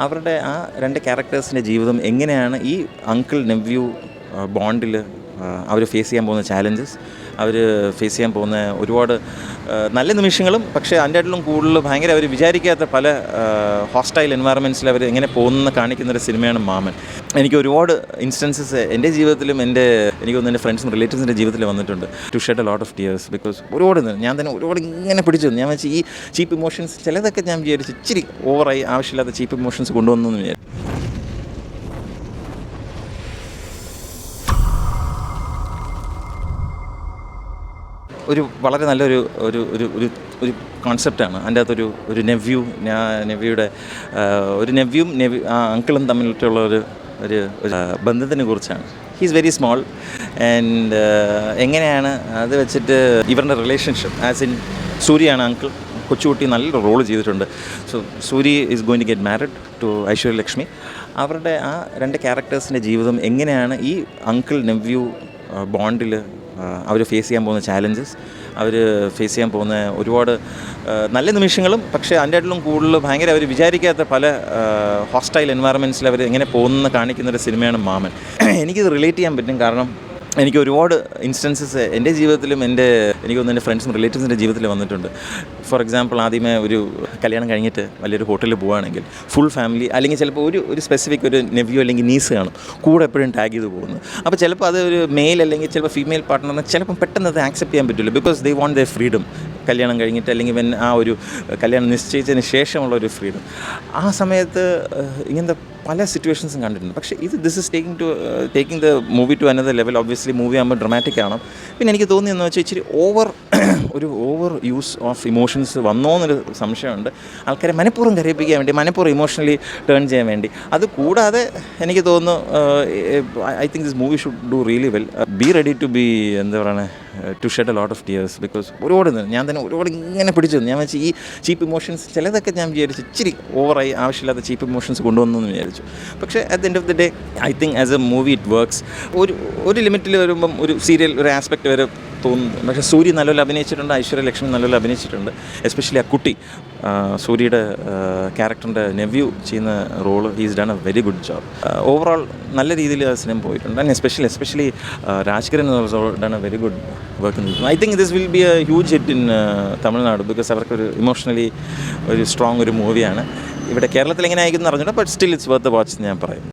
അവരുടെ ആ 2 ക്യാരക്ടേഴ്സിൻ്റെ ജീവിതം എങ്ങനെയാണ് ഈ അങ്കിൾ നെവ്യൂ ബോണ്ടിൽ അവർ ഫേസ് ചെയ്യാൻ പോകുന്ന ചാലഞ്ചസ്, അവർ ഫേസ് ചെയ്യാൻ പോകുന്ന ഒരുപാട് നല്ല നിമിഷങ്ങളും, പക്ഷേ അതിൻ്റെയായിട്ടും കൂടുതൽ ഭയങ്കര അവർ വിചാരിക്കാത്ത പല ഹോസ്റ്റൈൽ എൻവയറമെൻറ്റ്സിൽ അവർ എങ്ങനെ പോകുന്ന കാണിക്കുന്നൊരു സിനിമയാണ് മാമൻ. എനിക്ക് ഒരുപാട് ഇൻസ്റ്റൻസസ് എൻ്റെ ജീവിതത്തിലും എനിക്ക് തോന്നുന്നു എൻ്റെ ഫ്രണ്ട്സും റിലേറ്റീവ്സിൻ്റെ ജീവിതത്തിൽ വന്നിട്ടുണ്ട്. To shed a lot of tears because ഞാൻ തന്നെ ഒരുപാട് ഇങ്ങനെ പിടിച്ചു. ഞാൻ വെച്ചാൽ ഈ ചീപ്പ് ഇമോഷൻസ് ചിലതൊക്കെ ഞാൻ വിചാരിച്ചു ഇച്ചിരി ഓവറായി ആവശ്യമില്ലാത്ത ചീപ്പ് ഇമോഷൻസ് കൊണ്ടുവന്നു എന്ന് വിചാരിച്ചു. ഒരു വളരെ നല്ലൊരു ഒരു ഒരു ഒരു ഒരു കോൺസെപ്റ്റാണ്. അതിൻ്റെ അകത്തൊരു നെവ്യൂയുടെ ഒരു നെവ്യൂവും ആ അങ്കിളും തമ്മിലുള്ള ഒരു ബന്ധത്തിനെ കുറിച്ചാണ്. ഹീസ് വെരി സ്മോൾ ആൻഡ് എങ്ങനെയാണ് അത് വെച്ചിട്ട് ഇവരുടെ റിലേഷൻഷിപ്പ് ആസ് ഇൻ സൂര്യയാണ് അങ്കിൾ. കൊച്ചുകുട്ടി നല്ലൊരു റോൾ ചെയ്തിട്ടുണ്ട്. So Surya is going to get married to Aishwaryalakshmi. അവരുടെ ആ 2 ക്യാരക്ടേഴ്സിൻ്റെ ജീവിതം എങ്ങനെയാണ് ഈ അങ്കിൾ നെവ്യൂ ബോണ്ടിൽ അവർ ഫേസ് ചെയ്യാൻ പോകുന്ന ചാലഞ്ചസ്, അവർ ഫേസ് ചെയ്യാൻ പോകുന്ന ഒരുപാട് നല്ല നിമിഷങ്ങളും, പക്ഷേ അതിൻ്റെയായിട്ടും കൂടുതൽ ഭയങ്കര അവർ വിചാരിക്കാത്ത പല ഹോസ്റ്റൈൽ എൻവയറമെൻറ്റ്സിൽ അവർ എങ്ങനെ പോകുന്ന കാണിക്കുന്നൊരു സിനിമയാണ് മാമൻ. എനിക്കിത് റിലേറ്റ് ചെയ്യാൻ പറ്റും. കാരണം എനിക്ക് ഒരുപാട് ഇൻസ്റ്റൻസസ് എൻ്റെ ജീവിതത്തിലും എനിക്ക് തോന്നുന്നു എൻ്റെ ഫ്രണ്ട്സും റിലേറ്റീവ്സിൻ്റെ ജീവിതത്തിൽ വന്നിട്ടുണ്ട്. ഫോർ എക്സാമ്പിൾ, ആദ്യമേ ഒരു കല്യാണം കഴിഞ്ഞിട്ട് വലിയൊരു ഹോട്ടലിൽ പോവുകയാണെങ്കിൽ ഫുൾ ഫാമിലി, അല്ലെങ്കിൽ ചിലപ്പോൾ ഒരു സ്പെസിഫിക് ഒരു നെവ്യൂ അല്ലെങ്കിൽ നീസ് കാണും കൂടെ എപ്പോഴും ടാഗ് ചെയ്ത് പോകുന്നു. അപ്പോൾ ചിലപ്പോൾ അത് ഒരു മെയിൽ അല്ലെങ്കിൽ ചിലപ്പോൾ ഫീമെയിൽ പാർട്ട്ണറിന് ചിലപ്പം പെട്ടെന്ന് അത് ആക്സെപ്റ്റ് ചെയ്യാൻ പറ്റില്ല. Because they want their freedom. കല്യാണം കഴിഞ്ഞിട്ട് അല്ലെങ്കിൽ ആ ഒരു കല്യാണം നിശ്ചയിച്ചതിന് ശേഷമുള്ള ഒരു ഫ്രീഡം. ആ സമയത്ത് ഇങ്ങനത്തെ പല സിറ്റുവേഷൻസും കണ്ടിട്ടുണ്ട്. പക്ഷേ this is taking the movie to another level. Obviously movie ആകുമ്പോൾ ഡ്രമാറ്റിക് ആണ്. പിന്നെ എനിക്ക് തോന്നിയെന്ന് വെച്ചാൽ ഇച്ചിരി ഓവർ യൂസ് ഓഫ് ഇമോഷൻസ് വന്നോ എന്നൊരു സംശയമുണ്ട്. ആൾക്കാരെ മനഃപൂർവ്വം കരയിപ്പിക്കാൻ വേണ്ടി, മനഃപൂർവ്വം ഇമോഷണലി ടേൺ ചെയ്യാൻ വേണ്ടി. അത് കൂടാതെ എനിക്ക് തോന്നുന്നു I think this movie should do really well. Be ready to be എന്താ പറയുക to shed a lot of tears because ഞാൻ തന്നെ ഒരുപാട് ഇങ്ങനെ പിടിച്ചു. ഞാൻ വെച്ചാൽ ഈ ചീപ്പ് ഇമോഷൻസ് ചിലതൊക്കെ ഞാൻ വിചാരിച്ചു ഇച്ചിരി ഓവറായി ആവശ്യമില്ലാത്ത ചീപ്പ് ഇമോഷൻസ് കൊണ്ടുവന്നു എന്ന് വിചാരിച്ചു. പക്ഷേ at the end of the day I think as A movie it works. ഒരു ലിമിറ്റിൽ വരുമ്പം ഒരു സീരിയൽ ഒരു ആസ്പെക്റ്റ് വരെ തോന്നുന്നു. പക്ഷേ സൂര്യ നല്ലപോലെ അഭിനയിച്ചിട്ടുണ്ട്, ഐശ്വര്യലക്ഷ്മി നല്ലപോലെ അഭിനയിച്ചിട്ടുണ്ട്. എസ്പെഷ്യലി ആ കുട്ടി സൂര്യയുടെ ക്യാരക്ടറിൻ്റെ നെവ്യൂ ചെയ്യുന്ന role he's done a very good job. Overall നല്ല രീതിയിൽ ആ സിനിമ പോയിട്ടുണ്ട്. And especially Rajkiran also done a very good work. I think this will be a huge hit in Tamil Nadu because അവർക്കൊരു ഇമോഷണലി ഒരു സ്ട്രോങ് ഒരു മൂവിയാണ്. ഇവിടെ കേരളത്തിൽ എങ്ങനെ ആയിരിക്കും എന്ന് അറിഞ്ഞിട്ട്, but still it's worth the watch ഞാൻ പറയും.